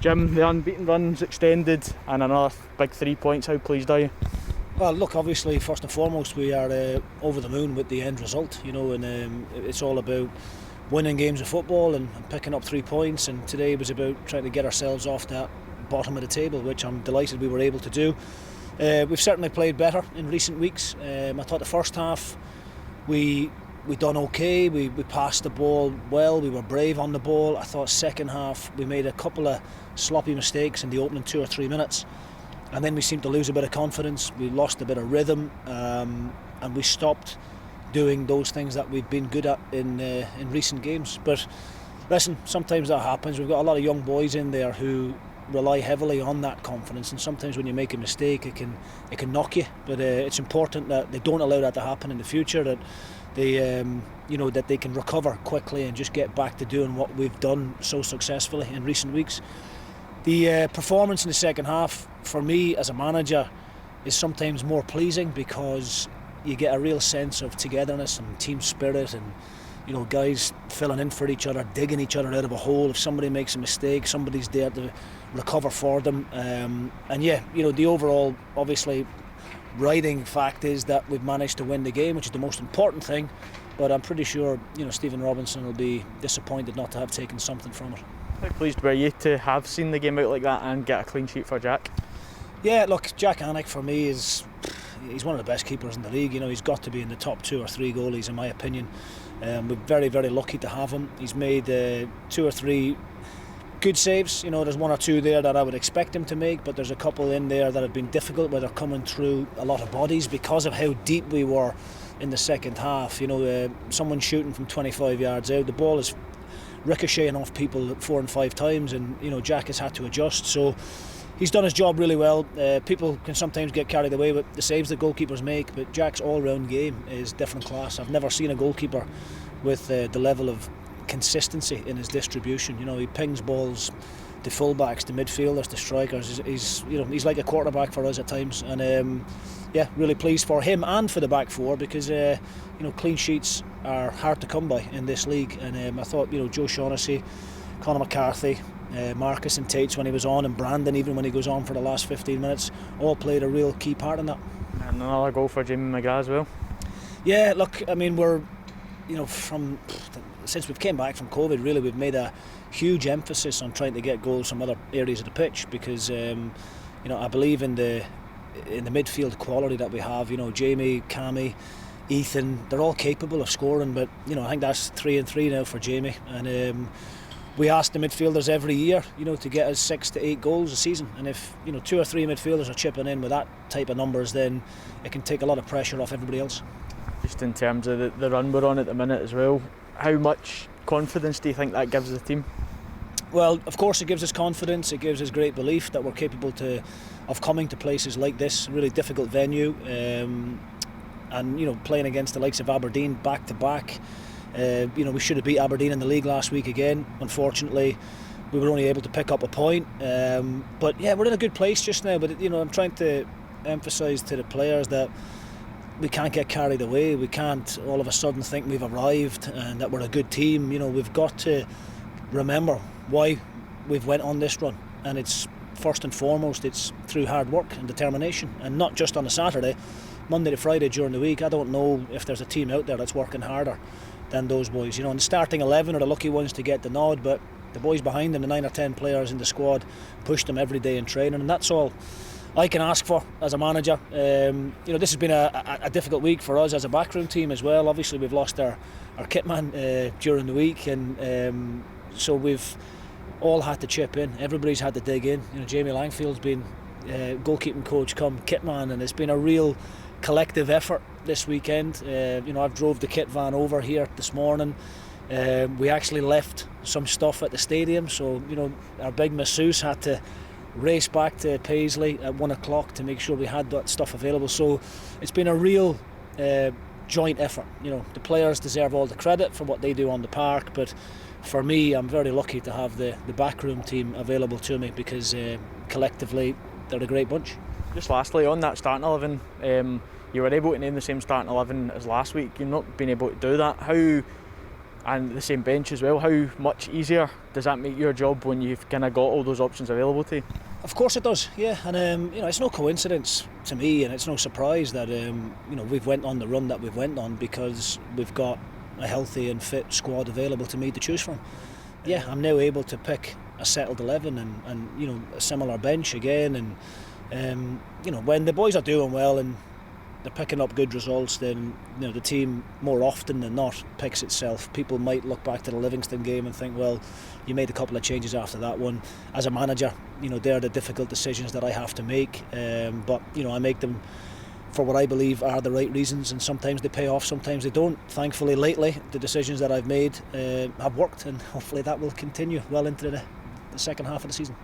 Jim, the unbeaten run's extended and another big 3 points. How pleased are you? Well, look, obviously, first and foremost, we are over the moon with the end result, and it's all about winning games of football and picking up 3 points, and today was about trying to get ourselves off that bottom of the table, which I'm delighted we were able to do. We've certainly played better in recent weeks. I thought the first half we done okay, we passed the ball well, we were brave on the ball. I thought second half we made a couple of sloppy mistakes in the opening 2 or 3 minutes, and then we seemed to lose a bit of confidence, we lost a bit of rhythm, and we stopped doing those things that we've been good at in recent games. But listen, sometimes that happens. We've got a lot of young boys in there who rely heavily on that confidence, and sometimes when you make a mistake it can knock you, but it's important that they don't allow that to happen in the future, that they that they can recover quickly and just get back to doing what we've done so successfully in recent weeks. The performance in the second half for me as a manager is sometimes more pleasing because you get a real sense of togetherness and team spirit, and guys filling in for each other, digging each other out of a hole. If somebody makes a mistake, somebody's there to recover for them. The overall, obviously, riding fact is that we've managed to win the game, which is the most important thing. But I'm pretty sure, Stephen Robinson will be disappointed not to have taken something from it. How pleased were you to have seen the game out like that and get a clean sheet for Jack? Yeah, look, Jack Anick for me he's one of the best keepers in the league. He's got to be in the top 2 or 3 goalies in my opinion. We're very, very lucky to have him. He's made 2 or 3 good saves. There's 1 or 2 there that I would expect him to make, but there's a couple in there that have been difficult where they're coming through a lot of bodies because of how deep we were in the second half. Someone shooting from 25 yards out, the ball is ricocheting off people 4 and 5 times, and Jack has had to adjust. So he's done his job really well. People can sometimes get carried away with the saves that goalkeepers make, but Jack's all-round game is different class. I've never seen a goalkeeper with the level of consistency in his distribution. He pings balls to fullbacks, to midfielders, to strikers. He's like a quarterback for us at times, and really pleased for him and for the back four because clean sheets are hard to come by in this league. And I thought Joe Shaughnessy, Conor McCarthy, Marcus and Tates when he was on, and Brandon even when he goes on for the last 15 minutes, all played a real key part in that. And another goal for Jamie McGrath as well. Yeah, look, I mean, we're since we've came back from COVID, really we've made a huge emphasis on trying to get goals from other areas of the pitch because I believe in the midfield quality that we have. Jamie, Cammy, Ethan, they're all capable of scoring, but I think that's 3 and 3 now for Jamie, and we ask the midfielders every year to get us 6 to 8 goals a season, and if 2 or 3 midfielders are chipping in with that type of numbers, then it can take a lot of pressure off everybody else. Just in terms of the run we're on at the minute as well, how much confidence do you think that gives the team? Well, of course it gives us confidence, it gives us great belief that we're capable of coming to places like this, a really difficult venue, and playing against the likes of Aberdeen back to back. We should have beat Aberdeen in the league last week again. Unfortunately, we were only able to pick up a point. But yeah, we're in a good place just now. But I'm trying to emphasise to the players that we can't get carried away. We can't all of a sudden think we've arrived and that we're a good team. We've got to remember why we've went on this run, and it's first and foremost it's through hard work and determination, and not just on a Saturday, Monday to Friday during the week. I don't know if there's a team out there that's working harder than those boys. And the starting 11 are the lucky ones to get the nod, but the boys behind them, the 9 or 10 players in the squad, push them every day in training, and that's all I can ask for as a manager. This has been a difficult week for us as a backroom team as well. Obviously we've lost our kit man during the week, and so we've all had to chip in. Everybody's had to dig in. Jamie Langfield's been goalkeeping coach come kit man, and it's been a real collective effort this weekend. I've drove the kit van over here this morning. We actually left some stuff at the stadium, so our big masseuse had to race back to Paisley at 1 o'clock to make sure we had that stuff available. So it's been a real joint effort. The players deserve all the credit for what they do on the park, but for me, I'm very lucky to have the backroom team available to me because collectively they're a great bunch. Just lastly, on that starting 11, you were able to name the same starting 11 as last week. You've not been able to do that. How and the same bench as well. How much easier does that make your job when you've kind of got all those options available to you? Of course it does, yeah. And you know, it's no coincidence to me, and it's no surprise that you know, we've went on the run that we've went on because we've got a healthy and fit squad available to me to choose from. Yeah, I'm now able to pick a settled 11 and you know, a similar bench again, and you know, when the boys are doing well and they're picking up good results, then you know, the team more often than not picks itself. People might look back to the Livingston game and think, well, you made a couple of changes after that one. As a manager, you know, they're the difficult decisions that I have to make, but you know, I make them for what I believe are the right reasons, and sometimes they pay off, sometimes they don't. Thankfully lately the decisions that I've made have worked, and hopefully that will continue well into the second half of the season.